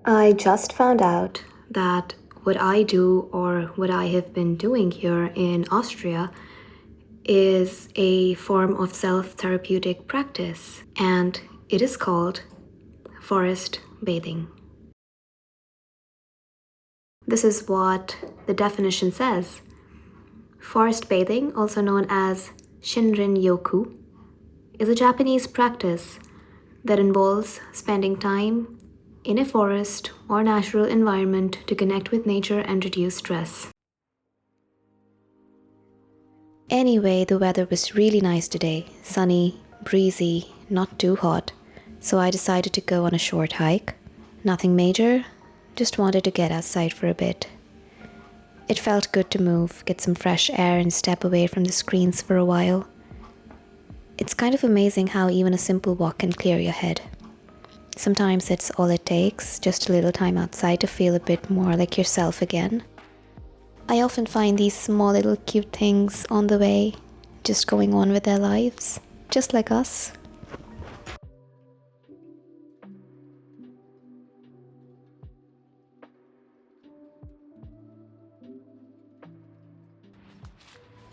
I just found out that what I do or what I have been doing here in Austria is a form of self-therapeutic practice, and it is called forest bathing. This is what the definition says. Forest bathing, also known as Shinrin Yoku, is a Japanese practice that involves spending time in a forest or natural environment to connect with nature and reduce stress. Anyway, the weather was really nice today, sunny, breezy, not too hot, so I decided to go on a short hike. Nothing major, just wanted to get outside for a bit. It felt good to move, get some fresh air and step away from the screens for a while. It's kind of amazing how even a simple walk can clear your head. Sometimes it's all it takes, just a little time outside to feel a bit more like yourself again. I often find these small little cute things on the way, just going on with their lives, just like us.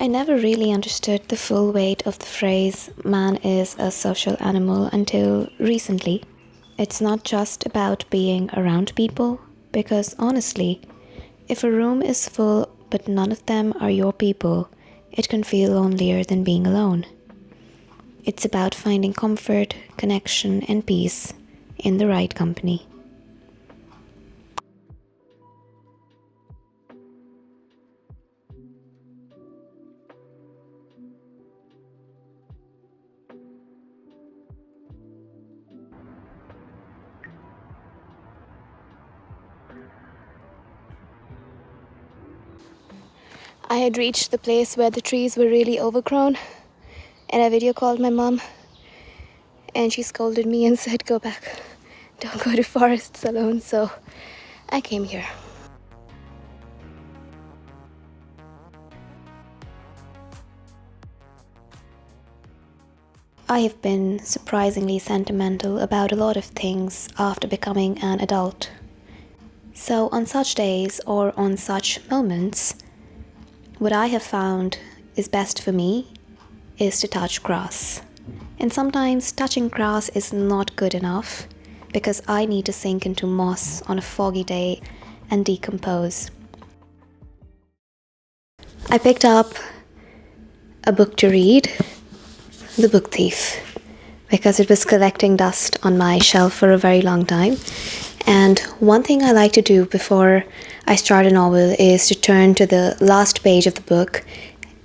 I never really understood the full weight of the phrase man is a social animal until recently. It's not just about being around people, because honestly, if a room is full but none of them are your people, it can feel lonelier than being alone. It's about finding comfort, connection, and peace in the right company. I had reached the place where the trees were really overgrown, and I video called my mom, and she scolded me and said, "Go back, don't go to forests alone," so I came here. I have been surprisingly sentimental about a lot of things after becoming an adult. So on such days or on such moments, what I have found is best for me is to touch grass. And sometimes touching grass is not good enough because I need to sink into moss on a foggy day and decompose. I picked up a book to read, The Book Thief, because it was collecting dust on my shelf for a very long time. And one thing I like to do before I start a novel is to turn to the last page of the book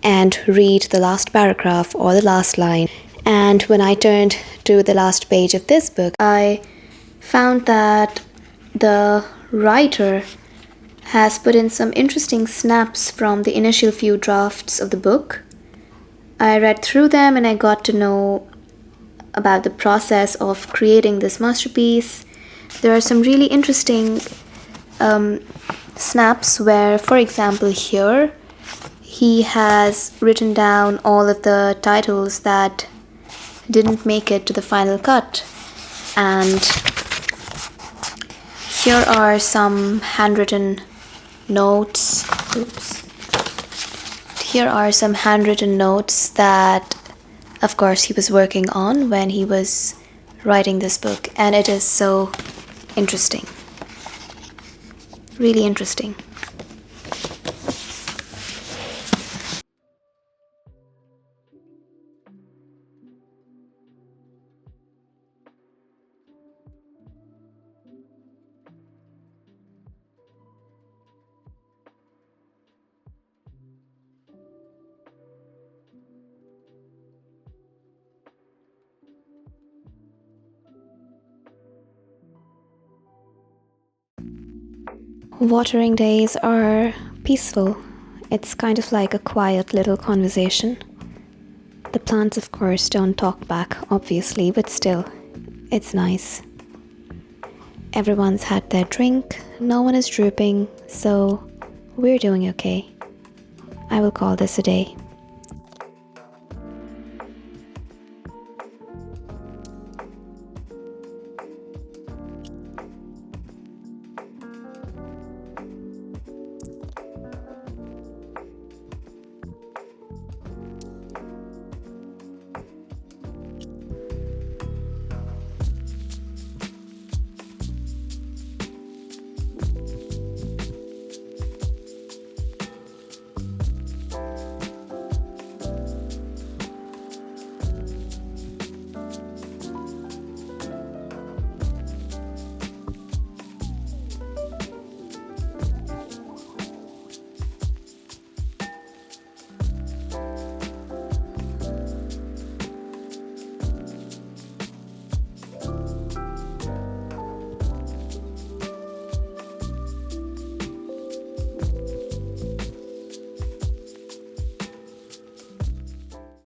and read the last paragraph or the last line. And when I turned to the last page of this book, I found that the writer has put in some interesting snaps from the initial few drafts of the book. I read through them and I got to know about the process of creating this masterpiece. There are some really interesting snaps where, for example, here he has written down all of the titles that didn't make it to the final cut, and here are some handwritten notes. Here are some handwritten notes that, of course, he was working on when he was writing this book, and it is so interesting. Really interesting. Watering days are peaceful. It's kind of like a quiet little conversation. The plants, of course, don't talk back, obviously, but still, it's nice. Everyone's had their drink, no one is drooping, so we're doing okay. I will call this a day.